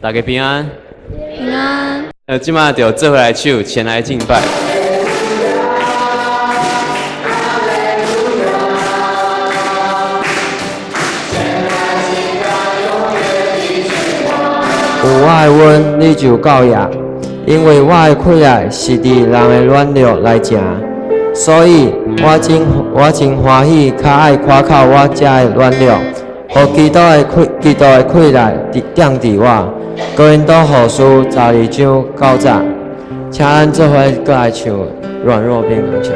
大家平安。平安。今晚就做回来手，前来敬拜。有我的阮，你就教也，因为我的气来是伫人的软弱来食，所以我真欢喜，较爱夸口我遮的软弱，互基督的气来点伫我。哥林多后书12章9节，请咱做伙搁来唱软弱变刚强。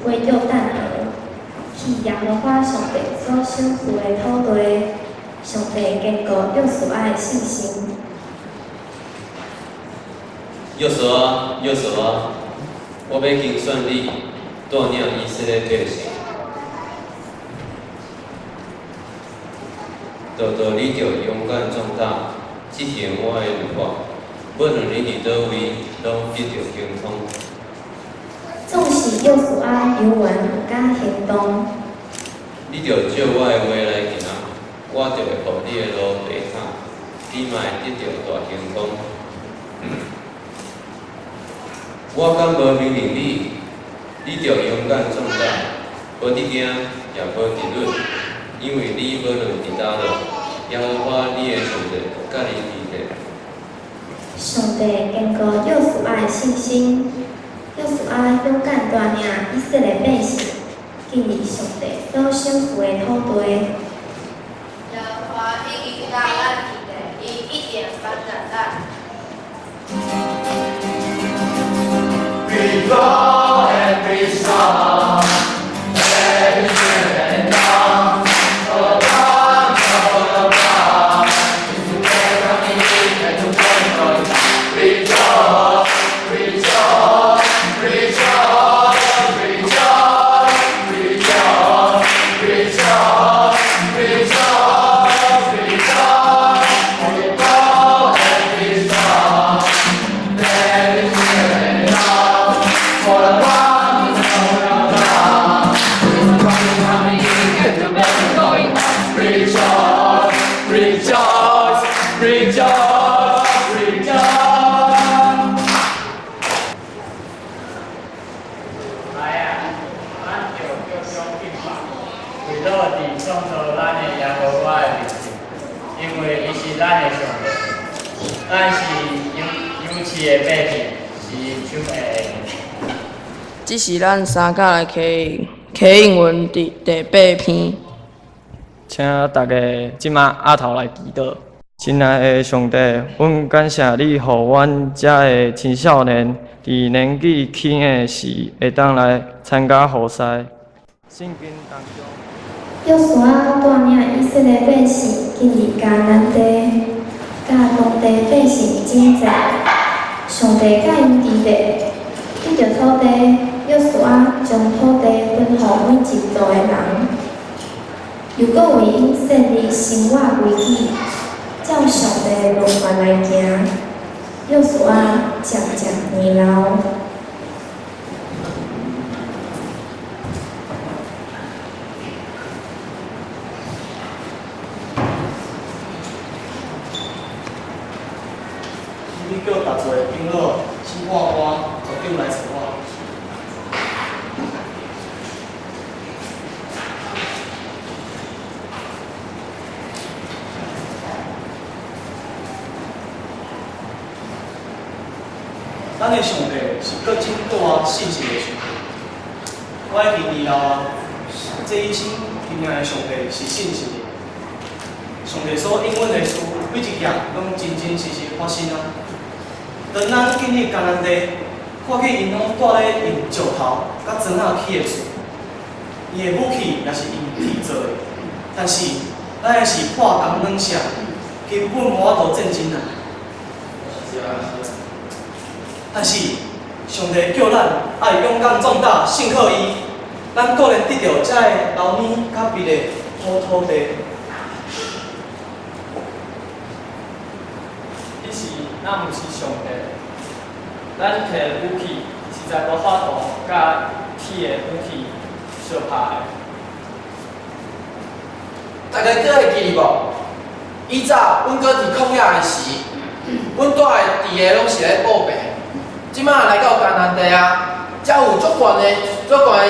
为着等候，去耶和华上帝所赏赐的土地。上帝坚固约书亚的信心。约书亚，我要经选你带领以色列百姓，道你着勇敢壮大，执行我的律法，无论你伫倒位，拢必着精通。总是约书亚犹原有敢行动。你着照我的话来行，我就会互你的路地坦，你嘛会得到大成功。我敢无命令你，你着勇敢壮大，无得惊，也无得论，因为你无论伫倒落，耶和华你的上帝甲你同在。上帝坚固约书亚的信心，约书亚勇敢带领以色列百姓进入上帝所赏赐的土地。耶和华已经甲咱提的，伊一定帮助咱。We go and we song, and we sing and dance. Oh, God, oh, God, it's the way of the weak and the woman. Rejoice, rejoice, rejoice, rejoice, rejoice, rejoice, rejoice, rejoice. We go and we song, and we sing and dance. For the one who's going around, is coming in, the best going on. Rejoice, rejoice, rejoice, rejoice. 来啊，咱就叫相敬吧，为了伫创造咱的耶和华的面前，因为伊是咱的上帝，咱是有市的百姓，是因手的下。这是咱三甲的启应文第8篇。请大家即马压头来祈祷。亲爱的上帝，阮感谢你，互阮遮的青少年伫年纪轻的时，会当来参加比赛。圣经当中，约书亚带领以色列百姓进入迦南地，甲当地百姓争战。上帝甲因基地，得着土地，约书亚将土地分予每一族的人，又搁为因设立生活规矩，照上帝的律法来行。约书亚渐渐年老。你叫逐座长老、审判官、组长来找我。咱的上帝是搁真大信心的上帝。我已经知道啊，这一生听命的上帝是信实的。上帝所应允的事，每一件拢真真实实发生啊。当咱进入迦南地，看见因拢住咧用石头甲砖仔起的厝，伊的武器也是用铁做的，但是咱的是破铜软石，根本无法度战争啊。但是上帝叫咱爱勇敢壮大，信靠伊，咱个人得到遮的留年甲别的好土地。伊是咱毋是上帝，咱摕武器实在无法度甲铁的武器相拍的。大家搁会记无？以早阮搁伫旷野的时，阮住的地个拢是咧报病。即摆来到迦南地啊，遮有足悬的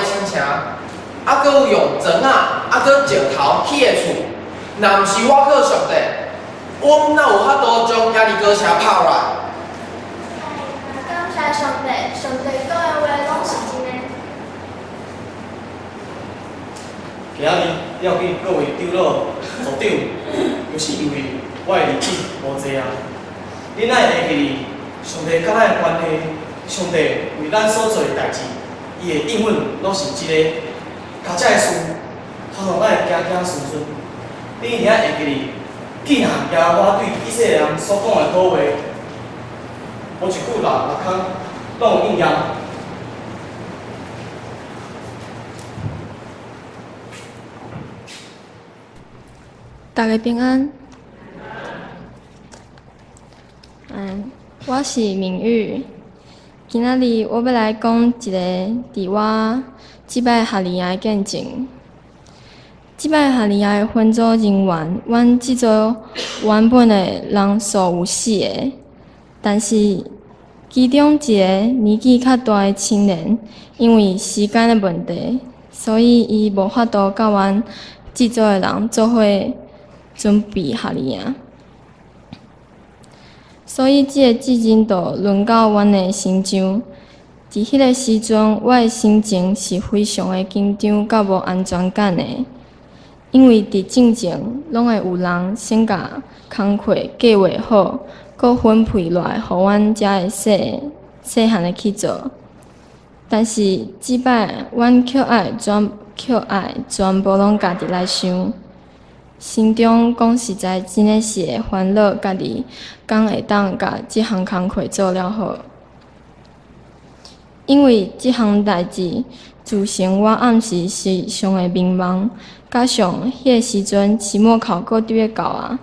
亲情，啊，搁有用砖仔，啊，搁石头起的厝。若毋是我靠上帝，阮哪有法度将耶利哥城拍落来？感谢上帝，上帝讲的话拢是真的。今仔日了紧各位长老、组长，就是因为我的日子无济啊。恁哪会会记哩？上帝甲咱的关系，上帝为咱所做的代志，伊的英文拢是一个较遮的书，通常咱会行行顺顺。你一定会记哩，记下耶和华对以色列人所讲的好话，无一句话落空，拢有应验。大家平安。我是明玉。今仔日我要来讲一个伫我即摆夏令营的见证。即摆夏令营的分组人员，阮即组原本的人数有4个，但是其中一个年纪较大的青年，因为时间的问题，所以伊无法度甲阮即组的人做伙准备夏令营。所以，即个责任就轮到阮的身上。伫迄个时阵，我的心情是非常的紧张，甲无安全感的，因为伫进前拢会有人先甲工课计划好，搁分配落来，互阮遮的细汉的去做。但是即摆，阮却爱全部拢家己来想。心中讲实在，真诶是会烦恼家己，敢会当甲即项工课做了好。因为即项代志，自成我暗时时常会迷茫，加上迄个时阵期末考搁伫咧到啊，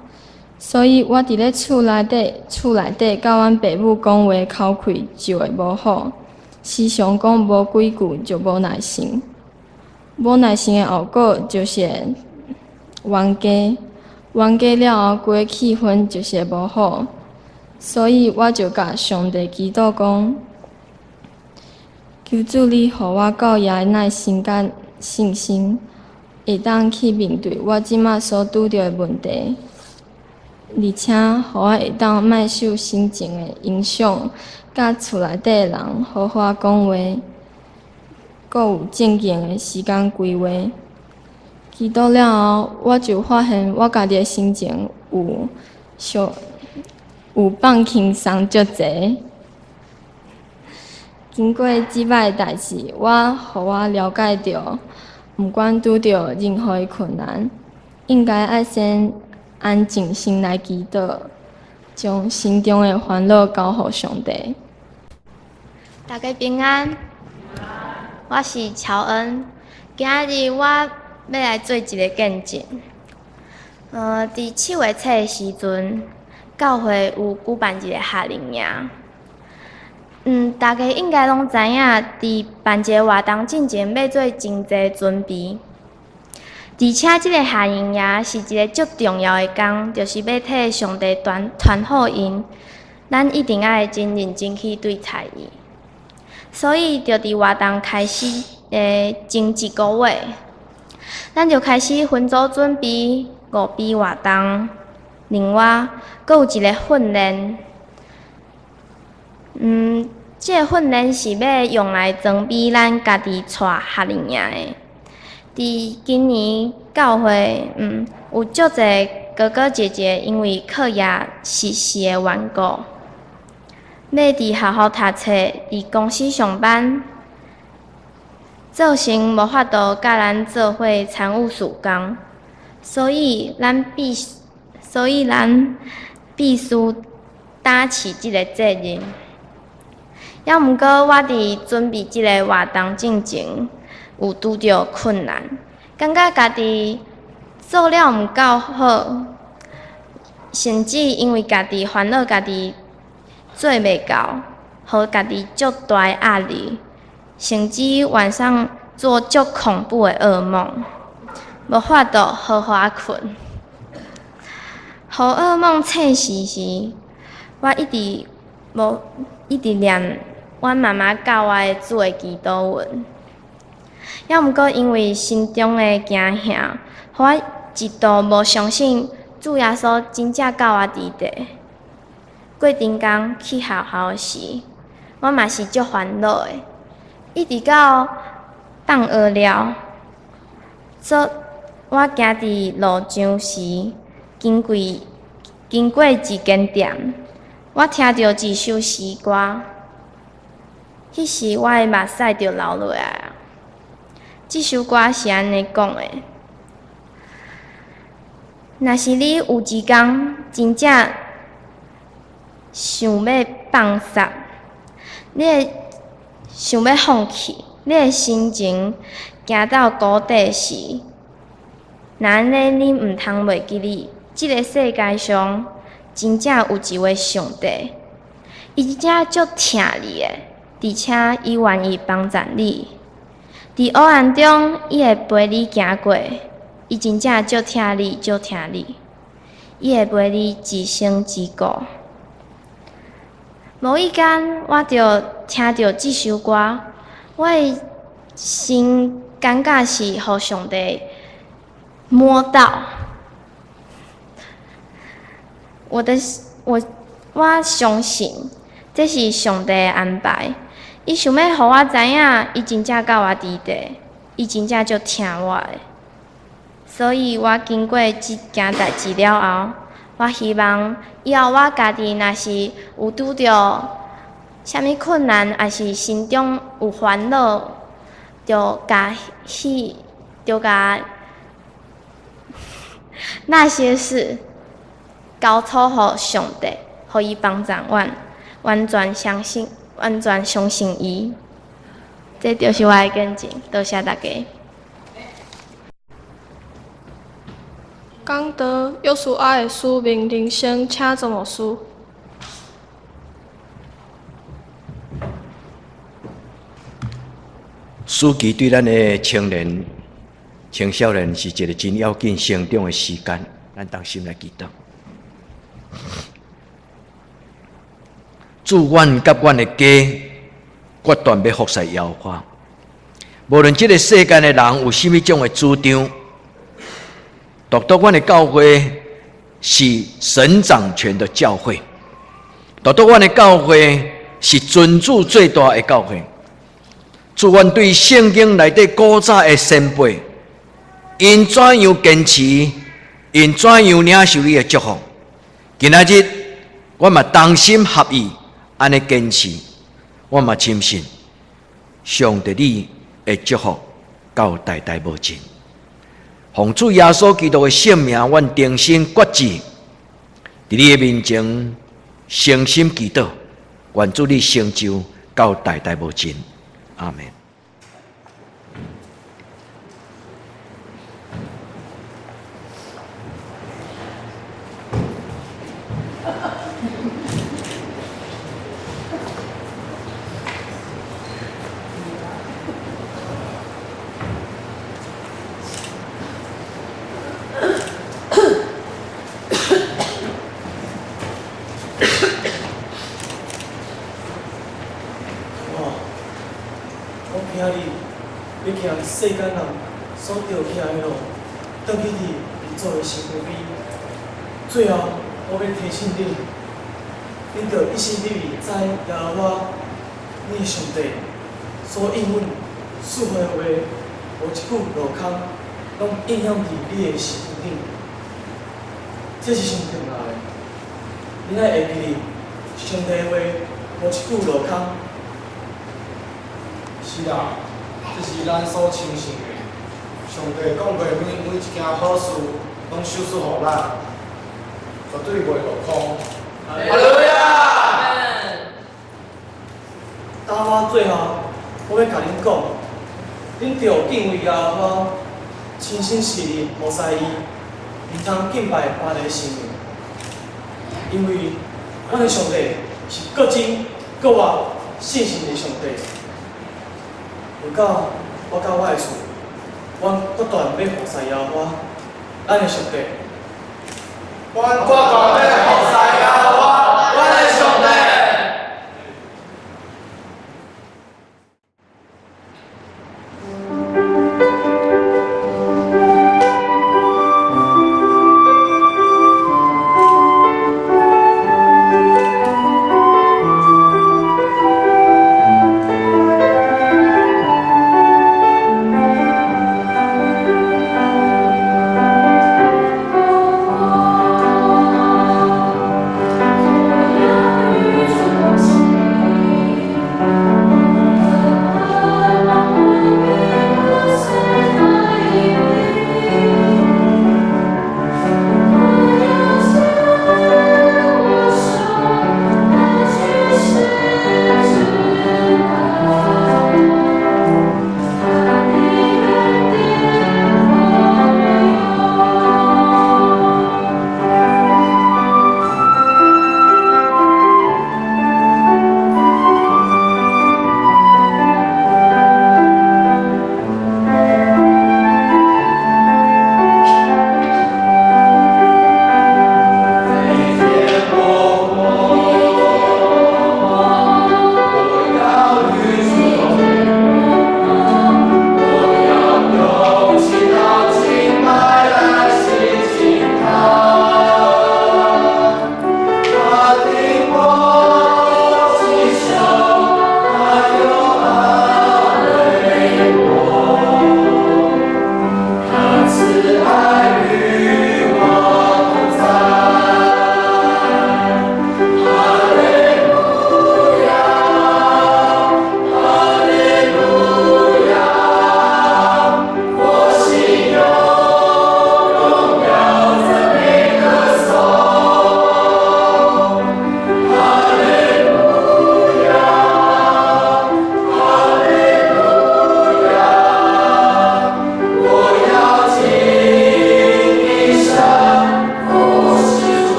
所以我伫咧厝内底甲阮爸母讲话口气就会无好，时常讲无几句就无耐心。无耐心的后果就是会冤家了后，规个气氛就是会无好，所以我就甲上帝祈祷讲，求主你互我够爷的耐心甲信心，会当去面对我即马所拄着的问题，而且互我会当莫受心情的影响，甲厝内底的人好好讲话，阁有正经的时间规划。祈祷了后，我就发现我家己的心情有放轻松足侪。经过即摆的代志，互我了解到，毋管拄着任何的困难，应该爱先安静心来祈祷，将心中的烦恼交互上帝。大家平安，我是乔恩。今仔日我要来做一个见证。伫7月初的时阵，教会有举办一个夏令营。大家应该拢知影，伫办一个活动进前要做真侪准备。而且，即个夏令营是一个足重要的工，就是要替上帝传福音。咱一定爱真认真去对待伊。所以，就伫活动开始前1个月，咱就开始分组准备5笔活动。另外，阁有一个训练。即个训练是要用来装备咱家己带夏令营的。伫今年教会，有足侪哥哥姐姐因为课业实习的缘故，要伫学校读册，伫公司上班，造成无法度甲咱做伙参与事工，所以咱必须担起即个责任。也毋过，我伫准备即个活动进前，有拄着困难，感觉家己做了毋够好，甚至因为家己烦恼家己做袂到，互家己足大的压力，甚至晚上做足恐怖的噩梦，无法度好好困。互噩梦醒时时，我一直念阮妈妈教我的主的祈祷文。也毋过因为心中的惊吓，互我一度无相信主耶稣真正教我伫地。过阵工去学校时，我嘛是足烦恼的，一直到放学了，我行伫路上时，经过一间店，我听到一首诗歌。迄时我的目屎就流落来啊。即首歌是安尼讲的：若是你有一天真正想要放弃，你会想要放弃，你的心情行到谷底时，那安尼你毋通袂记哩，即个世界上真正有一位上帝，伊真正足疼你的，而且伊愿意帮助你。伫黑暗中，伊会陪你行过，伊真正足疼你，足疼你，伊会陪你一生一故。无意间，我就听到即首歌，我的心感觉是互上帝摸到。我相信这是上帝的安排。伊想要互我知影，伊真正甲我伫地，伊真正足疼我的。所以我经过即件代志了后，我希望以后我家己若是有拄着啥物困难，还是心中有烦恼，就甲那些事交托互上帝，互伊帮助阮，完全相信伊。这就是我的见证，多谢大家。刚得又属爱的书名铃声，请怎么书？书记对咱的青年、青少年是一个真要紧成长的时间，咱当心来祈祷。祝阮甲阮的家决断要服侍耶和华。无论这个世间的人有甚物种的主张，独独阮的教会是神掌权的教会，独独阮的教会是尊主最大的教会。祝阮对圣经内底古早的先辈，因怎样坚持，因怎样领受你的祝福。今仔日，我嘛同心合意，安尼坚持，我嘛深信，上帝你的祝福到代代无尽。奉主耶稣基督的圣名，阮定心决志，伫你的面前诚心祈祷，愿主你成就到代代无尽。阿门。要行世间人所着起来的路，倒去你做的行为。最后，我要提醒你，恁着一心一意知耶和华，你的上帝所应允赐予的话，无一句落空，拢应验伫你的生命顶。这是上重要的，恁爱会记上帝的话，无一句落空。是啦。这是咱所相信的。上帝讲过每一件好事，拢授赐予咱，绝对袂落空。哈利路亚！当我最后，我要甲恁讲，恁着敬畏耶和华，亲身侍立无师伊，毋通敬拜别个神明，因为咱的上帝是各真各活信心的上帝。有到我到我的厝，阮决断要服侍耶和华，咱的上帝。阮决断要服侍耶和华，阮的上帝。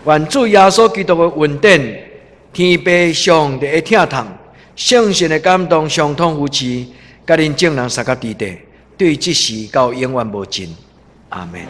愿主耶稣基督的恩典、天父上帝的疼痛、圣神的感动，相通扶持，甲恁众人三甲地地，对即时到永远无尽。阿门。